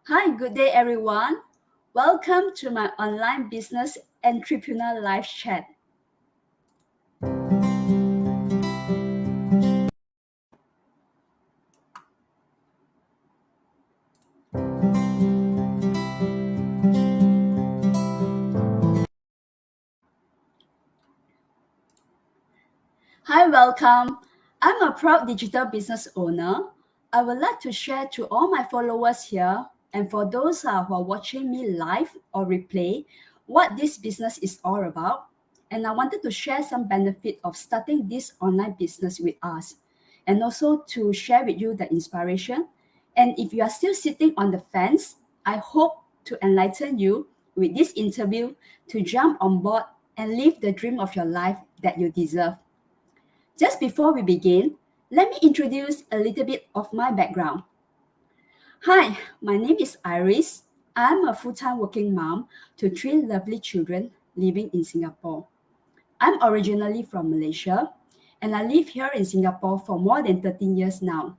Hi, good day, everyone. Welcome to my online business entrepreneur live chat. Hi, welcome. I'm a proud digital business owner. I would like to share to all my followers here and for those who are watching me live or replay what this business is all about. And I wanted to share some benefit of starting this online business with us and also to share with you the inspiration. And if you are still sitting on the fence, I hope to enlighten you with this interview to jump on board and live the dream of your life that you deserve. Just before we begin, let me introduce a little bit of my background. Hi, my name is Iris. I'm a full time working mom to three lovely children living in Singapore. I'm originally from Malaysia and I live here in Singapore for more than 13 years now.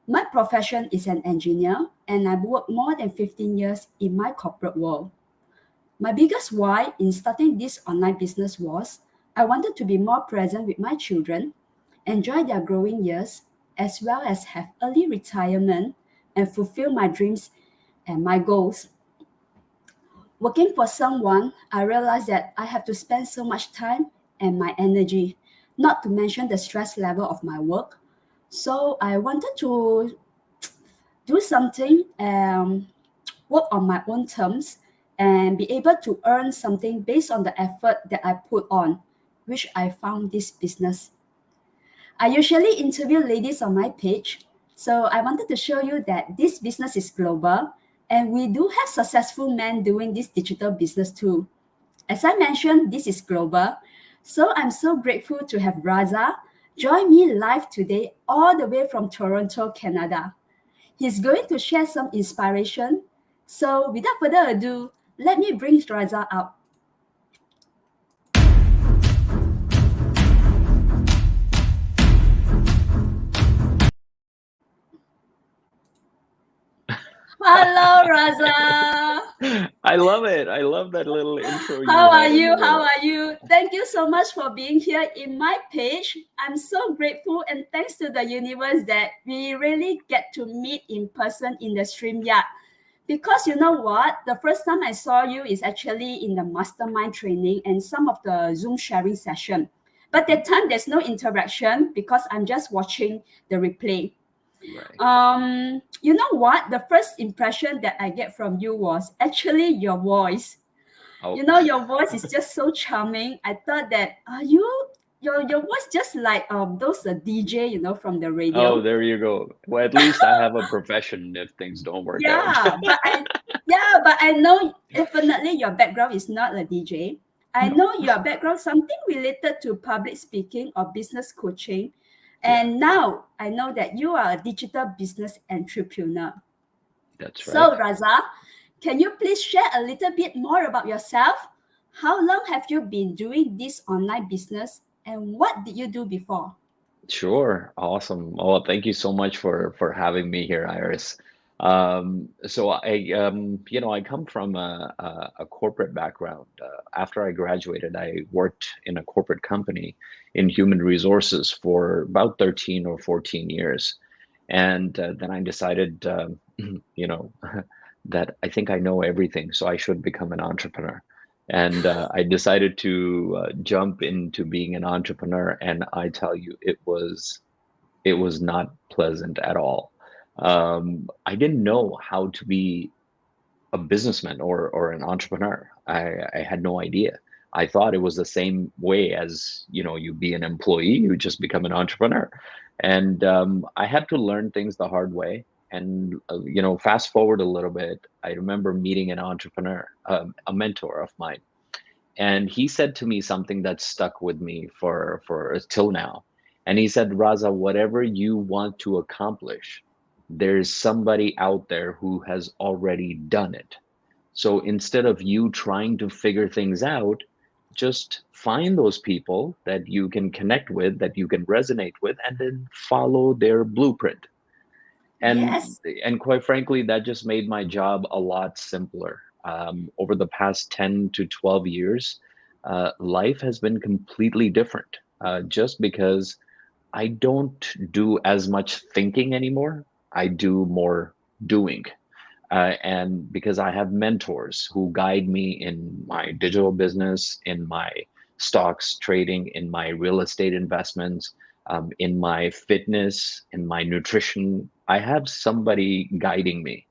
My profession is an engineer and I've worked more than 15 years in my corporate world. My biggest why in starting this online business was I wanted to be more present with my children, enjoy their growing years, as well as have early retirement and fulfill my dreams and my goals. Working for someone, I realized that I have to spend so much time and my energy, not to mention the stress level of my work. So I wanted to do something, work on my own terms, and be able to earn something based on the effort that I put on, which I found this business. I usually interview ladies on my page, so I wanted to show you that this business is global and we do have successful men doing this digital business too. As I mentioned, this is global, so I'm so grateful to have Raza join me live today all the way from Toronto, Canada. He's going to share some inspiration. So without further ado, let me bring Raza up. Hello, Raza. I love it. I love that little intro How you are had in you? the How middle. are you? Thank you so much for being here in my page. I'm so grateful and thanks to the universe that we really get to meet in person in the stream yard. Because you know what? The first time I saw you is actually in the mastermind training and some of the Zoom sharing session. But that time there's no interaction because I'm just watching the replay. Right. You know what? The first impression that I get from you was actually your voice. Oh, You know, your voice is just so charming. I thought that your voice just like those DJ, from the oh, radio. there you go. Well, at least I have a profession if things don't work out. Yeah, but I know definitely your background is not a DJ. I No. know your background something related to public speaking or business coaching. Yeah, And now I know that you are a digital business entrepreneur. that's right. So, Raza, can you please share a little bit more about yourself? How long have you been doing this online business and what did you do before? Sure. Awesome. Oh, thank you so much for having me here, Iris. So I come from a corporate background. After I graduated, I worked in a corporate company in human resources for about 13 or 14 years. And then I decided, you know, that I think I know everything, so I should become an entrepreneur. And I decided to jump into being an entrepreneur, and I tell you, it was not pleasant at all. I didn't know how to be a businessman or an entrepreneur. I had no idea. I thought it was the same way as, you be an employee, you just become an entrepreneur. And I had to learn things the hard way. And fast forward a little bit, I remember meeting an entrepreneur, a mentor of mine, and he said to me something that stuck with me for till now. And he said, Raza, whatever you want to accomplish, there's somebody out there who has already done it. So instead of you trying to figure things out, just find those people that you can connect with, that you can resonate with, and then follow their blueprint. and Yes. and quite frankly, that just made my job a lot simpler. Over the past 10 to 12 years, life has been completely different, just because I don't do as much thinking anymore. I do more doing. And because I have mentors who guide me in my digital business, in my stocks trading, in my real estate investments, in my fitness, in my nutrition, I have somebody guiding me,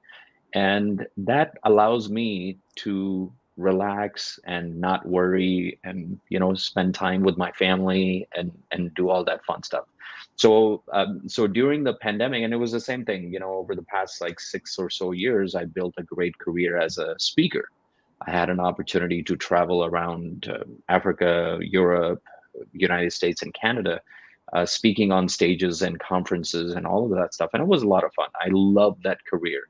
and that allows me to relax and not worry, and spend time with my family and do all that fun stuff. So during the pandemic, and it was the same thing, over the past like 6 or so years, I built a great career as a speaker. I had an opportunity to travel around Africa, Europe, United States, and Canada, speaking on stages and conferences and all of that stuff. And it was a lot of fun. I loved that career.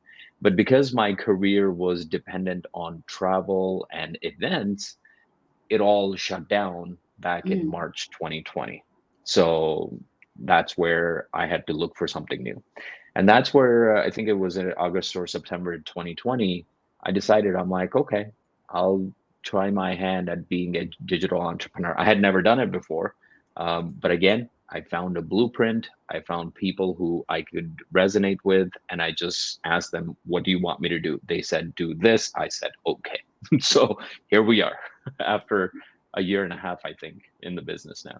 But because my career was dependent on travel and events, it all shut down back in Mm. March 2020. So that's where I had to look for something new. And that's where I think it was in August or September 2020, I decided, I'm like, okay, I'll try my hand at being a digital entrepreneur. I had never done it before. But again, I found a blueprint. I found people who I could resonate with, and I just asked them, what do you want me to do? They said, do this. I said, okay. So here we are after a year and a half, I think, in the business now.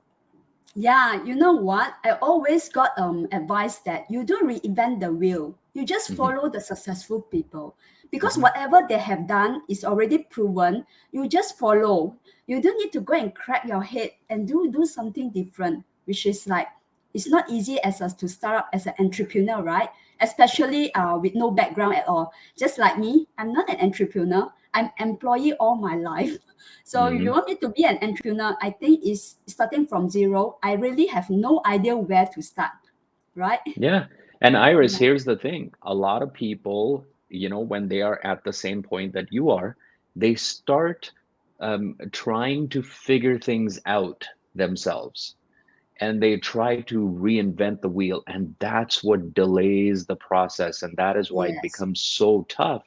Yeah, you know what? I always got advice that you don't reinvent the wheel. You just Hmm. follow the successful people because Hmm. whatever they have done is already proven. You just follow. You don't need to go and crack your head and do something different, which is like it's not easy as us to start up as an entrepreneur, right? Especially with no background at all. Just like me, I'm not an entrepreneur. I'm employee all my life. So if you Hmm. want me to be an entrepreneur, I think it's starting from zero. I really have no idea where to start, right? Yeah. And Iris, Yeah. here's the thing. A lot of people, when they are at the same point that you are, they start trying to figure things out themselves, and they try to reinvent the wheel. And that's what delays the process. And that is why it Yes. becomes so tough.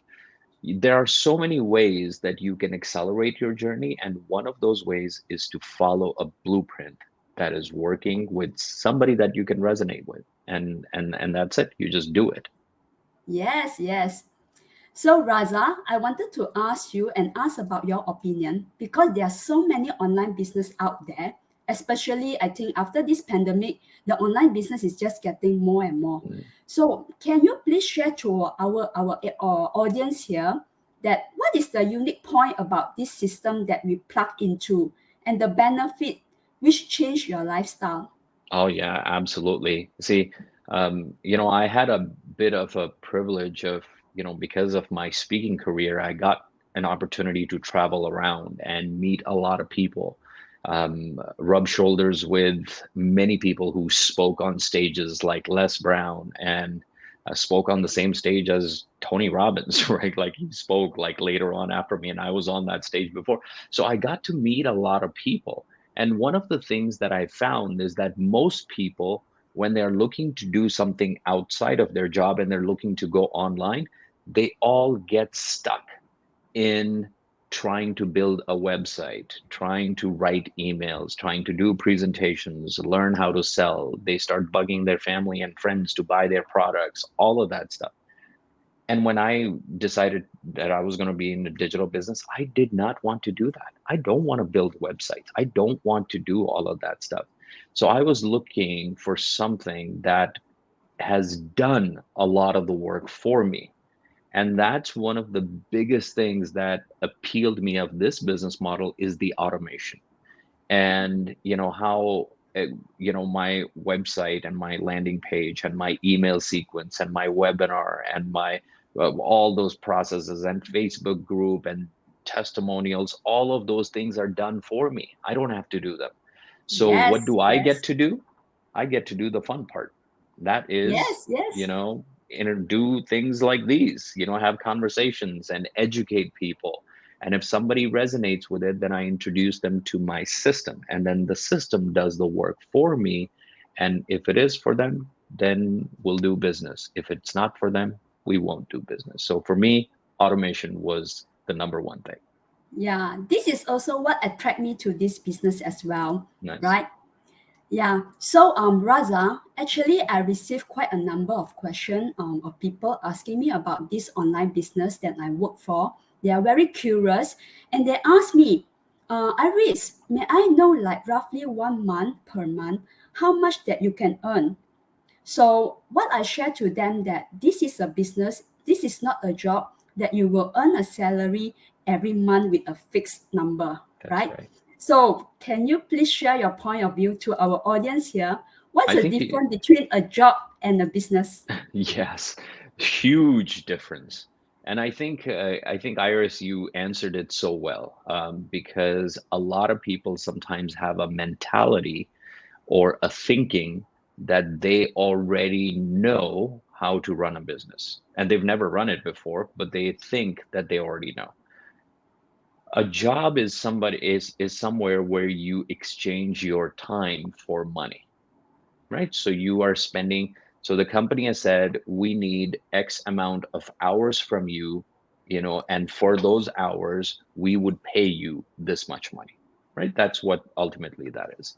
There are so many ways that you can accelerate your journey, and one of those ways is to follow a blueprint that is working with somebody that you can resonate with, and that's it. You just do it. Yes, yes. So, Raza, I wanted to ask you and ask about your opinion because there are so many online business out there, especially I think after this pandemic, the online business is just getting more and more. Mm. So, can you please share to our audience here that what is the unique point about this system that we plug into and the benefit which change your lifestyle? Oh yeah, absolutely. See, I had a bit of a privilege of, because of my speaking career, I got an opportunity to travel around and meet a lot of people, rub shoulders with many people who spoke on stages like Les Brown, and spoke on the same stage as Tony Robbins, right? Like he spoke like later on after me, and I was on that stage before. So I got to meet a lot of people. And one of the things that I found is that most people, when they're looking to do something outside of their job and they're looking to go online, they all get stuck in trying to build a website, trying to write emails, trying to do presentations, learn how to sell. They start bugging their family and friends to buy their products, all of that stuff. And when I decided that I was going to be in the digital business, I did not want to do that. I don't want to build websites. I don't want to do all of that stuff. So I was looking for something that has done a lot of the work for me. And that's one of the biggest things that appealed me of this business model is the automation. And how my website and my landing page and my email sequence and my webinar and my all those processes and Facebook group and testimonials, all of those things are done for me. I don't have to do them. So what Yes, do I get yes, to do? I get to do the fun part. That is, yes, yes. do things like these, have conversations and educate people. And if somebody resonates with it, then I introduce them to my system, and then the system does the work for me. And if it is for them, then we'll do business. If it's not for them, we won't do business. So for me, automation was the number one thing. Yeah, this is also what attract me to this business as well, Nice. right? Yeah. So, Raza, actually, I received quite a number of questions of people asking me about this online business that I work for. They are very curious, and they ask me, Iris, may I know like roughly 1 month per month how much that you can earn? So what I share to them that this is a business, this is not a job that you will earn a salary every month with a fixed number, That's right? right. So can you please share your point of view to our audience here? What's I the think difference between a job and a business? yes, huge difference. And I think Iris, you answered it so well, because a lot of people sometimes have a mentality or a thinking that they already know how to run a business, and they've never run it before, but they think that they already know. A job is somewhere where you exchange your time for money, right? So you are spending, so the company has said, we need X amount of hours from you, and for those hours, we would pay you this much money, right? That's what ultimately that is.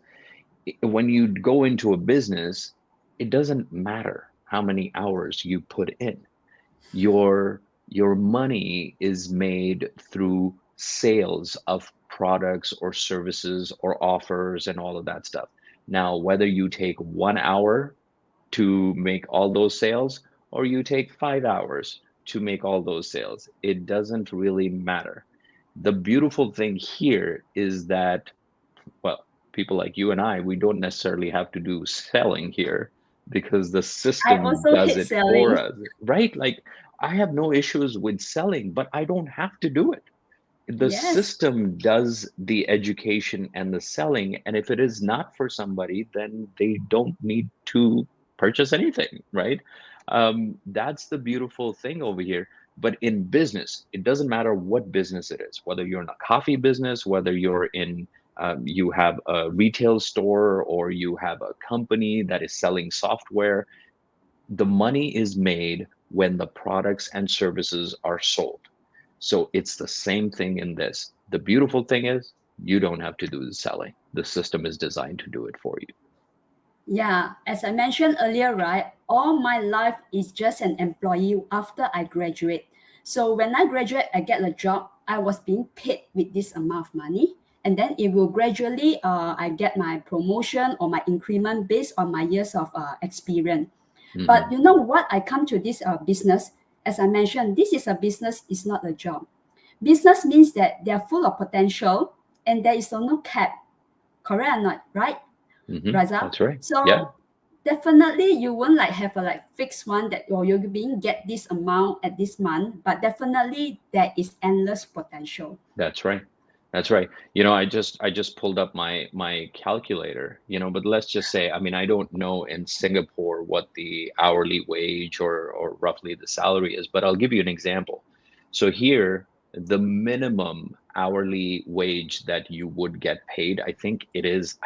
When you go into a business, it doesn't matter how many hours you put in. Your money is made through sales of products or services or offers and all of that stuff. Now, whether you take 1 hour to make all those sales or you take 5 hours to make all those sales, it doesn't really matter. The beautiful thing here is that, well, people like you and I, we don't necessarily have to do selling here because the I system also does hate it for selling. us, right? Like, I have no issues with selling, but I don't have to do it. The Yes, system does the education and the selling, and if it is not for somebody, then they don't need to purchase anything, right? That's the beautiful thing over here. But in business, it doesn't matter what business it is, whether you're in a coffee business, whether you're in you have a retail store or you have a company that is selling software, the money is made when the products and services are sold. So it's the same thing in this. The beautiful thing is you don't have to do the selling. The system is designed to do it for you. yeah. As I mentioned earlier, right, all my life is just an employee after I graduate. So when I graduate, I get a job. I was being paid with this amount of money, and then it will gradually, I get my promotion or my increment based on my years of experience. But Hmm. you know what? I come to this business. As I mentioned, this is a business, it's not a job. Business means that they are full of potential and there is no cap. Correct or not? Right? Hmm. Raza. That's right. Yeah, So definitely you won't like have a like fixed one that or you're being get this amount at this month, but definitely there is endless potential. that's right. That's right. I just pulled up my calculator, but let's just say, I mean, I don't know in Singapore what the hourly wage or roughly the salary is, but I'll give you an example. So here, the minimum hourly wage that you would get paid, I think it is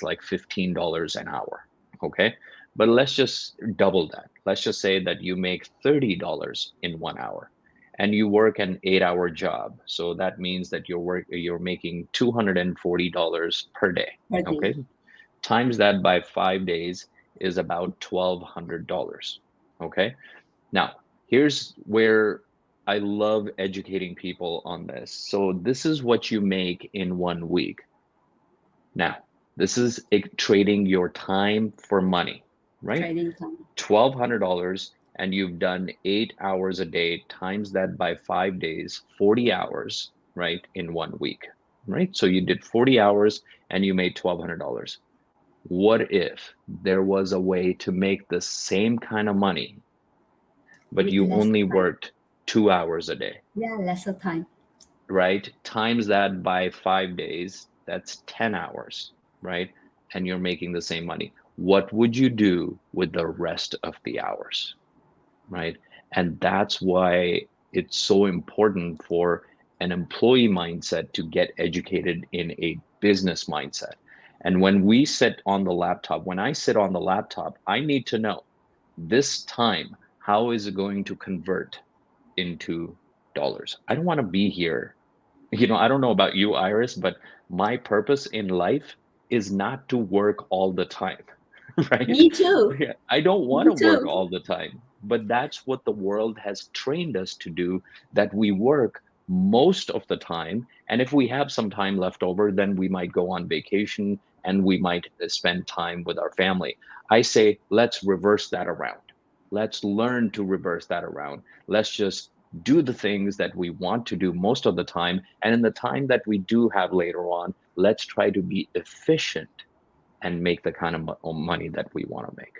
like $15 an hour. Okay? But let's just double that. Let's just say that you make $30 in 1 hour and you work an 8 hour job. So that means that you're making $240 per day. Per day. Okay. Times that by 5 days is about $1,200. Okay. Now, here's where I love educating people on this. So this is what you make in 1 week. Now, this is trading your time for money, right? Trading time. $1,200 and you've done 8 hours a day, times that by 5 days, 40 hours, right, in 1 week, right? So you did 40 hours and you made $1,200. What if there was a way to make the same kind of money, but With you less only time. worked 2 hours a day, Yeah, lesser time. right? Times that by 5 days, that's 10 hours, right? And you're making the same money. What would you do with the rest of the hours? Right? And that's why it's so important for an employee mindset to get educated in a business mindset. And when we sit on the laptop, when I sit on the laptop, I need to know this time, how is it going to convert into dollars? I don't want to be here. I don't know about you, Iris, but my purpose in life is not to work all the time, right? Me too. Yeah, I don't want Me to work too. all the time, but that's what the world has trained us to do, that we work most of the time. And if we have some time left over, then we might go on vacation and we might spend time with our family. I say, let's reverse that around. Let's learn to reverse that around. Let's just do the things that we want to do most of the time. And in the time that we do have later on, let's try to be efficient and make the kind of money that we want to make.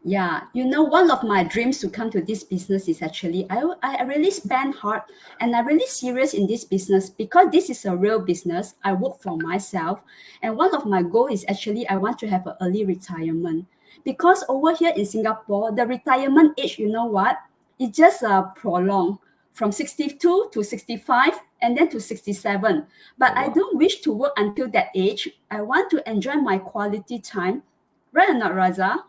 Yeah, one of my dreams to come to this business is actually I really spend hard and I'm really serious in this business because this is a real business. I work for myself, and one of my goal is actually I want to have an early retirement because over here in Singapore, the retirement age, you know what, it just prolonged from 62 to 65 and then to 67. But Oh, I wow. don't wish to work until that age. I want to enjoy my quality time, right or not, Raza?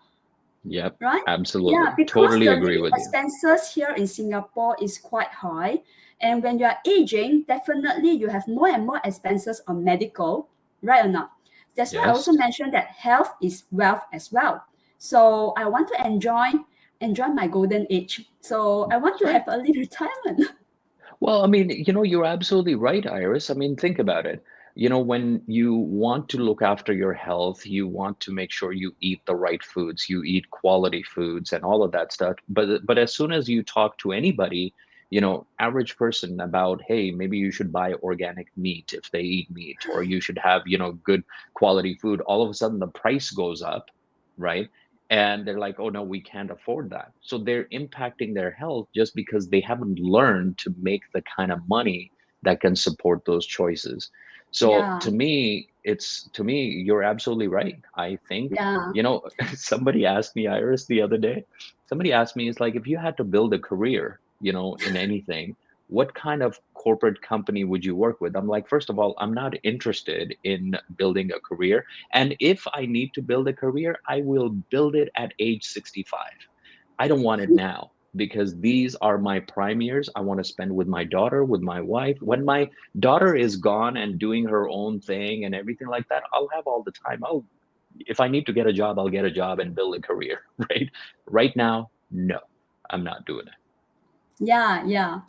Yep, Right? Yeah, absolutely. because Totally the agree living with you. expenses here in Singapore is quite high. And when you are aging, definitely you have more and more expenses on medical, right or not? That's why I Yes. also mentioned that health is wealth as well. So I want to enjoy my golden age. So I want That's to have right. early retirement. Well, I mean, you're absolutely right, Iris. I mean, think about it. When you want to look after your health, you want to make sure you eat the right foods, you eat quality foods and all of that stuff. But as soon as you talk to anybody, average person about, hey, maybe you should buy organic meat if they eat meat, or you should have, good quality food, all of a sudden the price goes up, right? And they're like, oh no, we can't afford that. So they're impacting their health just because they haven't learned to make the kind of money that can support those choices. So Yeah, to me you're absolutely right. I think, yeah. somebody asked me, Iris, the other day, somebody asked me, it's like, if you had to build a career, in anything, what kind of corporate company would you work with? I'm like, first of all, I'm not interested in building a career, and if I need to build a career, I will build it at age 65. I don't want it now because these are my prime years. I want to spend with my daughter, with my wife. When my daughter is gone and doing her own thing and everything like that, I'll have all the time. If I need to get a job, I'll get a job and build a career, right? Right now, no, I'm not doing it. Yeah, yeah.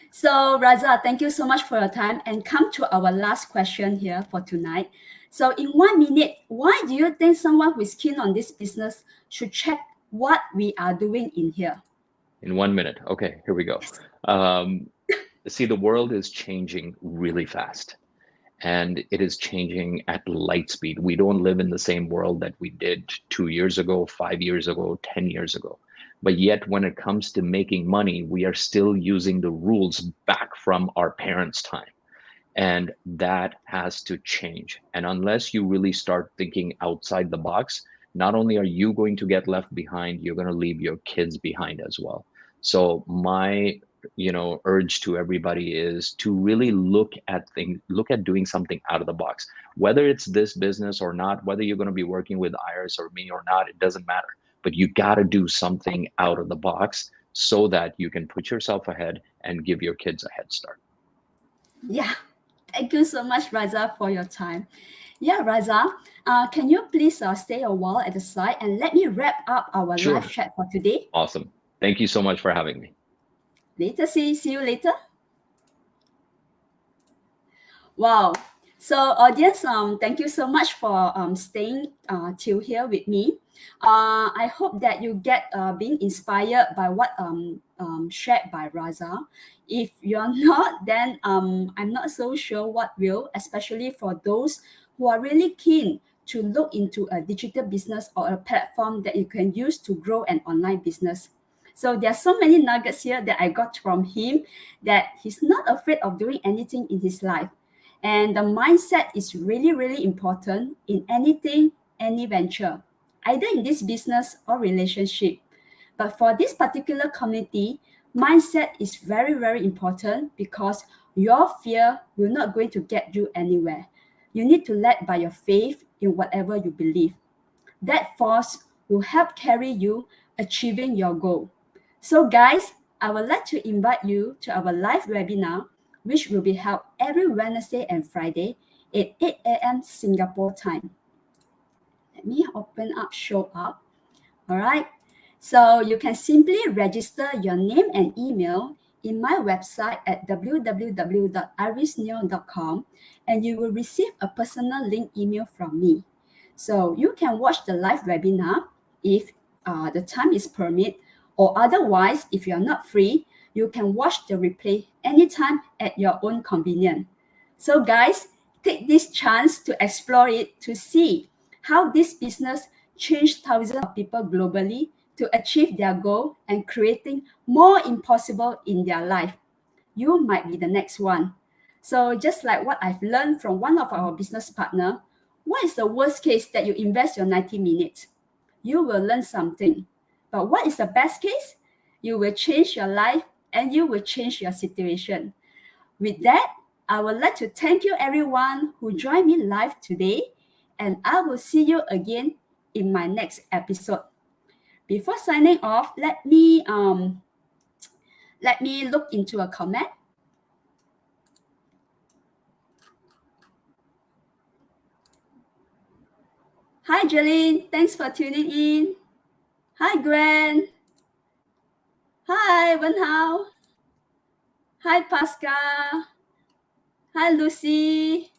So, Raza, thank you so much for your time and come to our last question here for tonight. So, in 1 minute, why do you think someone who is keen on this business should check what we are doing in here? In 1 minute. Okay, here we go. Um, See, the world is changing really fast, and it is changing at light speed. We don't live in the same world that we did 2 years ago, 5 years ago, 10 years ago. But yet, when it comes to making money, we are still using the rules back from our parents' time. And that has to change. And unless you really start thinking outside the box, not only are you going to get left behind, you're going to leave your kids behind as well. So my urge to everybody is to really look at doing something out of the box, whether it's this business or not, whether you're going to be working with Iris or me or not, it doesn't matter, but you got to do something out of the box so that you can put yourself ahead and give your kids a head start. Yeah, thank you so much, Raza, for your time. Yeah, Raza, can you please stay a while at the side and let me wrap up our live Sure. chat for today? Awesome. Thank you so much for having me. Later, see you later. Wow. So audience, thank you so much for staying till here with me. I hope that you get being inspired by what shared by Raza. If you're not, then I'm not so sure what will, especially for those who are really keen to look into a digital business or a platform that you can use to grow an online business. So there are so many nuggets here that I got from him, that he's not afraid of doing anything in his life. And the mindset is really, really important in anything, any venture, either in this business or relationship. But for this particular community, mindset is very, very important because your fear will not going to get you anywhere. You need to lead by your faith in whatever you believe. That force will help carry you achieving your goal. So, guys, I would like to invite you to our live webinar, which will be held every Wednesday and Friday at 8 a.m. Singapore time. Let me open up Show Up. All right. So you can simply register your name and email in my website at www.irisneo.com, and you will receive a personal link email from me. So you can watch the live webinar if the time is permit, or otherwise, if you are not free, you can watch the replay anytime at your own convenience. So guys, take this chance to explore it to see how this business changed thousands of people globally to achieve their goal and creating more impossible in their life. You might be the next one. So just like what I've learned from one of our business partner, what is the worst case that you invest your 90 minutes? You will learn something. But what is the best case? You will change your life and you will change your situation. With that, I would like to thank you everyone who joined me live today, and I will see you again in my next episode. Before signing off, let me look into a comment. Hi Jeline, thanks for tuning in. Hi Gwen. Hi Wenhao. Hi Pascal. Hi Lucy.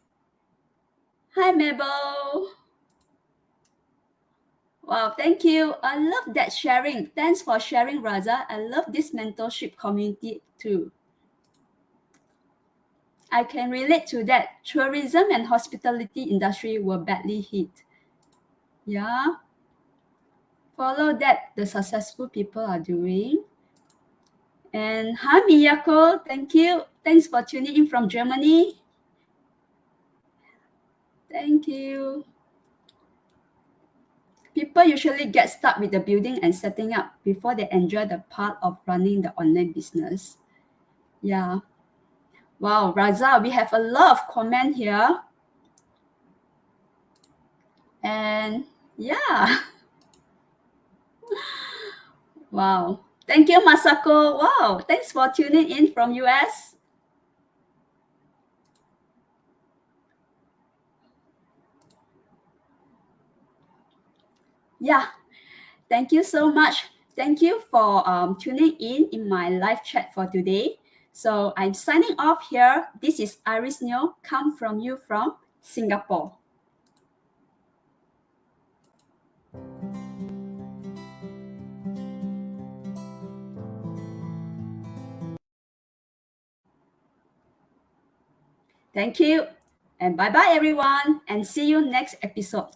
Hi Mabel. Wow, thank you. I love that sharing. Thanks for sharing, Raza. I love this mentorship community too. I can relate to that. Tourism and hospitality industry were badly hit. Yeah. Follow that the successful people are doing. And hi Miyako, thank you. Thanks for tuning in from Germany. Thank you. People usually get stuck with the building and setting up before they enjoy the part of running the online business. Yeah. Wow, Raza, we have a lot of comment here. And yeah. Wow. Thank you, Masako. Wow. Thanks for tuning in from US. Yeah. Thank you so much. Thank you for tuning in my live chat for today. So I'm signing off here. This is Iris Neo, come from you from Singapore. Thank you. And bye-bye, everyone. And see you next episode.